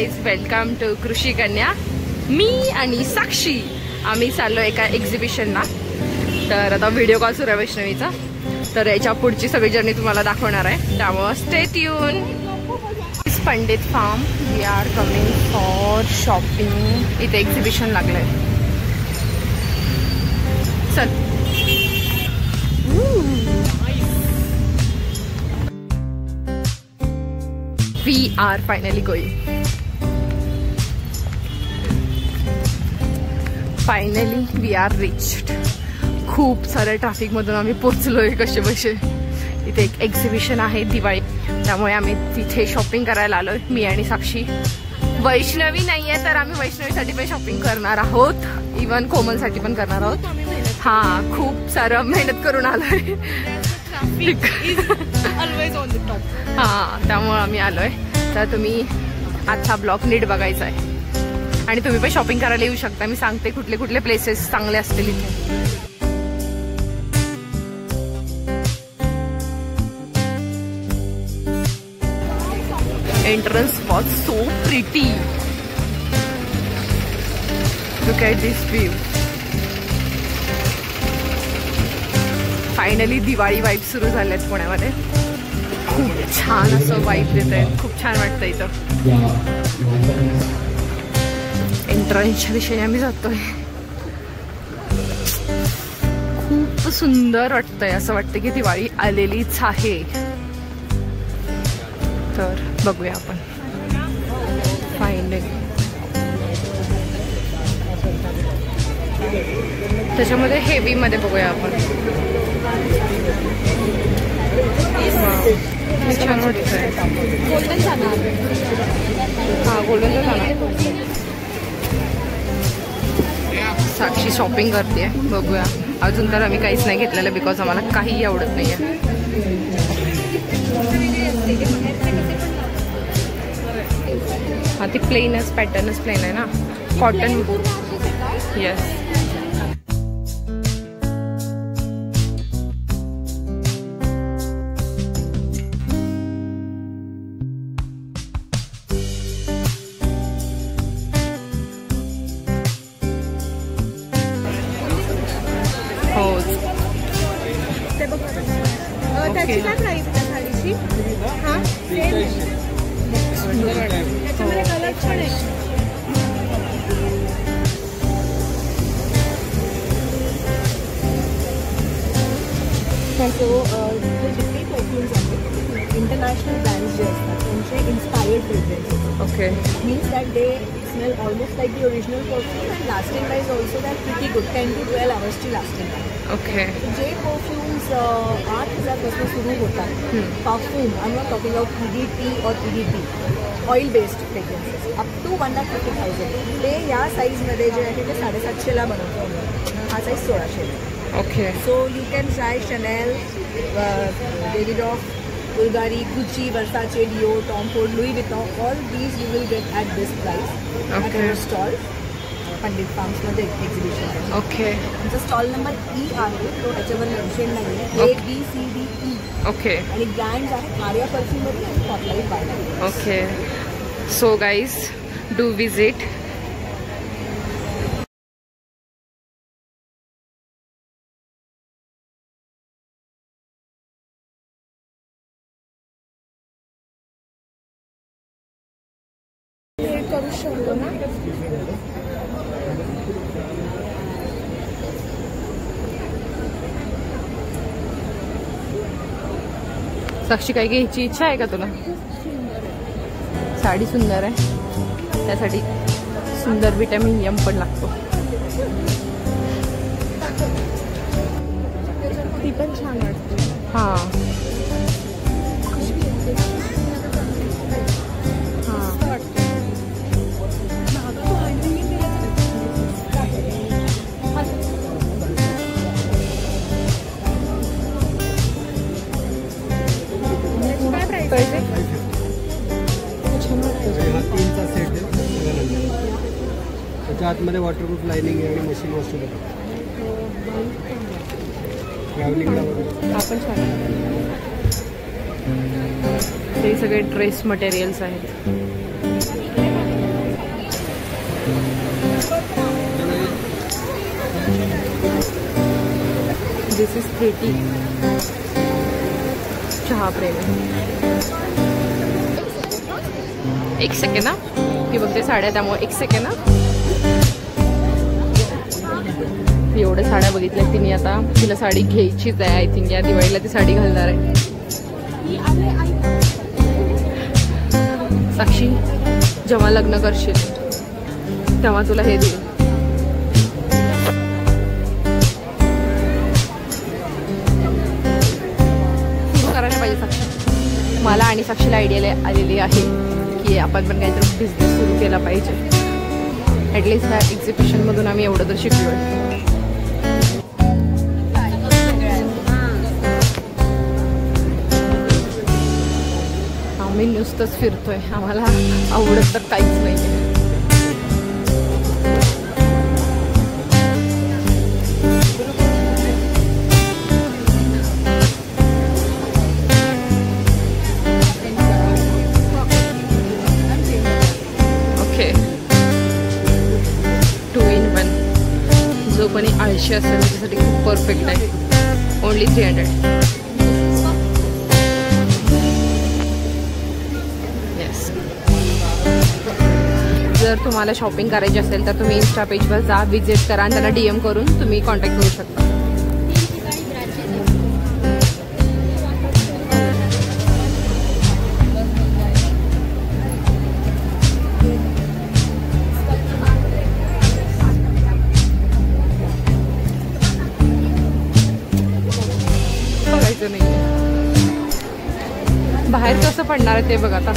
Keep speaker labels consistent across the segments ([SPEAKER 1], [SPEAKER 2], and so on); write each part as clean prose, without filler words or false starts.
[SPEAKER 1] Guys, welcome to कृषी कन्या. मी आणि साक्षी आम्ही चाललो एका एक्झिबिशनला. तर आता व्हिडिओ कॉल सुरू आहे वैष्णवीचा. तर याच्या पुढची सगळी जर्नी तुम्हाला दाखवणार आहे, त्यामुळे stay tune. Pandit farm, we are coming for shopping. इथे एक्झिबिशन लागलंय. चल. We are finally going. Finally we are reached. खूप साऱ्या ट्रॅफिक मधून आम्ही पोहोचलोय कसे बसे. इथे एक एक्झिबिशन आहे दिवाळी, त्यामुळे आम्ही तिथे शॉपिंग करायला आलोय. मी आणि साक्षी. वैष्णवी नाहीये तर आम्ही वैष्णवीसाठी पण शॉपिंग करणार आहोत, इवन कोमलसाठी पण करणार आहोत. हा, खूप सारं मेहनत करून आलोय. हा, त्यामुळे आम्ही आलोय. तर तुम्ही आजचा ब्लॉग नीट बघायचा आहे आणि तुम्ही पण शॉपिंग करायला येऊ शकता. मी सांगते कुठले कुठले प्लेसेस चांगले असतील इथे. Entrance was so pretty. Look at this view. Finally Diwali vibe सुरू झाल्यात पुण्यामध्ये. खूप छान असं वाईब देत आहे. खूप छान वाटतं इथं. एंट्रन्सच्या दिशेने आम्ही जातोय. खूप सुंदर वाटतंय. असं वाटतं की दिवाळी आलेलीच आहे. तर बघूया आपण फायनली. त्याच्यामध्ये हेवी मध्ये बघूया आपण. छान वाटतंय. गोल्डन जाणार. हा, गोल्डनला जाणार. साक्षी शॉपिंग करते. बघूया. अजून तर आम्ही काहीच नाही घेतलेलं, बिकॉज आम्हाला काही आवडत नाहीये. हा, ती प्लेनच पॅटर्नच प्लेन आहे ना, कॉटन. येस. हो. त्याची काय प्राइस आहे साडीची? हा, त्याच्यामध्ये कलर पण आहे. सो जितके परफ्यूम्स आहेत इंटरनॅशनल ब्रँड्स जे असतात त्यांचे inspired fragrances. Okay. Means that they smell almost like the original perfume and lasting wise also that pretty good. 10 to 12 hours lasting आहे. ओके. जे परफ्यूम्स 8,000 सुरू होतात, perfume, I am not talking about EDT और EDP, oil based fragrances, up to 1,50,000. ते या साईजमध्ये जे आहे ते 750ला बनवतो. हा size 1600. Okay. So you can try Chanel, Davidoff, Bulgari, Gucci, Versace, Dior, Tom Ford, Louis Vuitton, all these you will get at this price at our stall. Pandit फार्म्समध्ये exhibition आहे. ओके. तुमचा स्टॉल नंबर E आहे, तो त्याच्यावर mention नाही आहे. ABCDE. Okay. आणि brands आहेत आर्या परफ्यूमरी आणि spotlight by. Okay. So guys, do visit. करू शकतो ना. साक्षी, काय घ्यायची इच्छा आहे का तुला? साडी सुंदर आहे, त्यासाठी सुंदर विटॅमिन एम पण लागतो. ती पण छान वाटते. हा.
[SPEAKER 2] आतमध्ये वॉटरप्रूफ लाइनिंग आहे आणि मशीन वॉश ट्रॅव्हलिंगला
[SPEAKER 1] आपण छान. हे सगळे ड्रेस मटेरियल्स आहेत.
[SPEAKER 3] दिस इज प्रिटी चहा प्रेमी. एक सेकंड ना, ती बघते साड्या त्यामुळे एक सेकंड ना. एवढ्या साड्या बघितल्या तिने. आता तिला साडी घ्यायचीच आहे. आय थिंक या दिवाळीला ती साडी घालणार आहे. साक्षी, जेव्हा लग्न करशील तेव्हा तुला हे देईल. सुरू करायला पाहिजे साक्षी. मला आणि साक्षीला आयडिया आलेली आहे की आपण पण काहीतरी बिझनेस सुरू केला पाहिजे. ॲटलिस्ट ह्या एक्झिबिशनमधून आम्ही एवढं तर शिकलो. आम्ही नुसतंच फिरतोय, आम्हाला आवडत तर काहीच नाही. Okay, 2 in 1. जो कोणी आळशी असेल त्याच्यासाठी खूप परफेक्ट आहे. ओनली 300. जर तुम्हाला शॉपिंग करायची असेल तर तुम्ही इन्स्टा पेजवर जा, विजिट करा आणि त्यांना DM करून तुम्ही कॉन्टॅक्ट करू शकता. बघायचं नाही बाहेर कसं पडणार आहे ते बघा आता.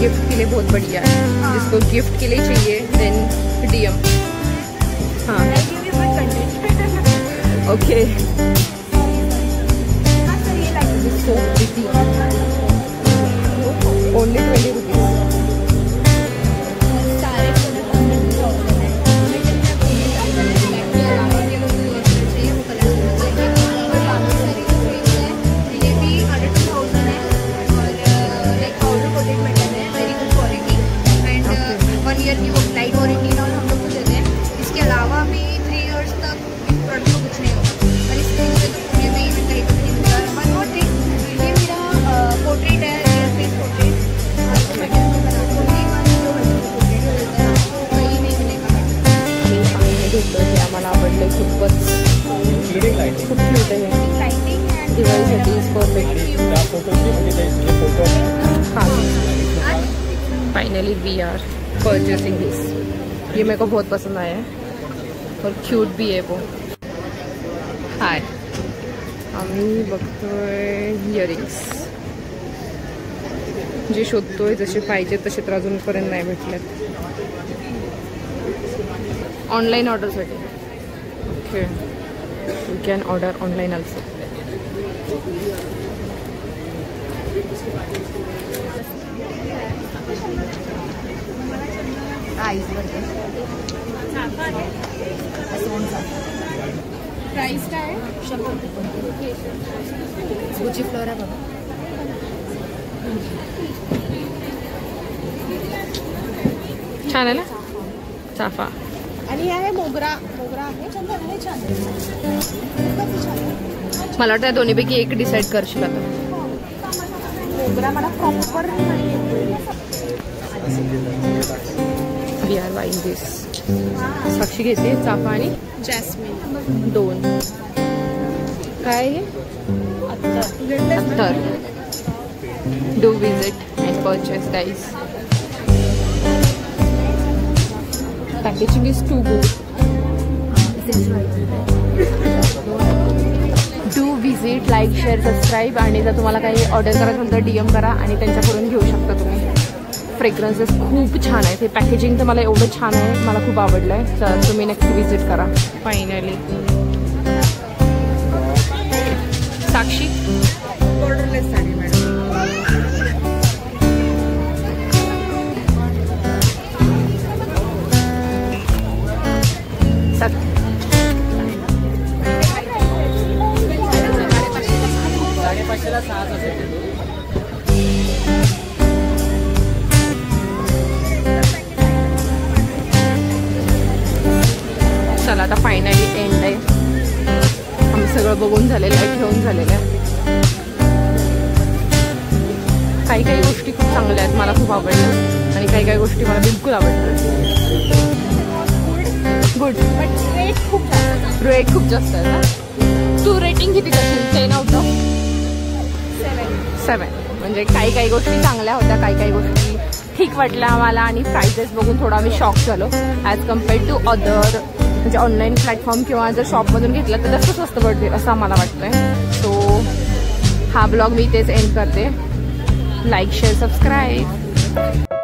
[SPEAKER 3] गिफ्ट के लिए बहुत बढ़िया है. जिसको गिफ्ट के लिए चाहिए देन DM. हाँ ओके. Only 20 rupees. आम्हाला आवडले खूपच. खूप क्यूट आहे. दिवाळीसाठी इज परफेक्ट. हाँ finally we are purchasing this. ये मेरे को बहुत पसंद आया है और क्यूट भी है वो. हाय, आम्ही बघतोय इयरिंग्स. जे शोधतोय जसे पाहिजे तसे तर अजूनपर्यंत नाही भेटलेत. ऑनलाइन ऑर्डरसाठी. Okay, you can order online also. Price काय आहे? 100 रुपये. गुची फ्लोर आहे बघा. छान आहे ना चाफा.
[SPEAKER 1] आणि आहे मोगरा. मोगरा आहे छान.
[SPEAKER 3] मला वाटतं दोन्हीपैकी एक डिसाईड करशील आता.
[SPEAKER 1] मोगरा मला प्रॉपर नाही.
[SPEAKER 3] We are buying this. Sakshi घेते चाफा आणि
[SPEAKER 1] जॅस्मिन
[SPEAKER 3] 2. काय आहे? अत्तर. Do visit and purchase guys. Packaging is too good. Do visit, like, share, subscribe. आणि जर तुम्हाला काही ऑर्डर करायचं असेल तर DM करा आणि त्यांच्याकडून घेऊ शकता तुम्ही. फ्रेग्रन्सेस खूप छान आहेत. हे पॅकेजिंग तर मला एवढं छान आहे, मला खूप आवडलं आहे. तर तुम्ही नक्की विजिट करा. फायनली साक्षी
[SPEAKER 1] बॉर्डरलेस साडी मॅडम.
[SPEAKER 3] चला आता फायनली एंड आहे. आम्ही सगळं बघून झालेलं आहे, घेऊन झालेलं आहे. काही काही गोष्टी खूप चांगल्या आहेत, मला खूप आवडल्या, आणि काही काही गोष्टी मला बिलकुल आवडतात. गुड, बट रेट खूप जास्त आहे ना. तू रेटिंग किती करशील? 10 आउट ऑफ 7. म्हणजे काही काही गोष्टी चांगल्या होत्या, काही काही गोष्टी ठीक वाटल्या आम्हाला, आणि प्राइसेस बघून थोडा आम्ही शॉक झालो ॲज कम्पेअर्ड टू अदर म्हणजे ऑनलाईन प्लॅटफॉर्म किंवा जर शॉपमधून घेतला तर जास्त स्वस्त पडतील असं आम्हाला वाटतंय. सो हा ब्लॉग मी इथेच एंड करते. Like, share, subscribe.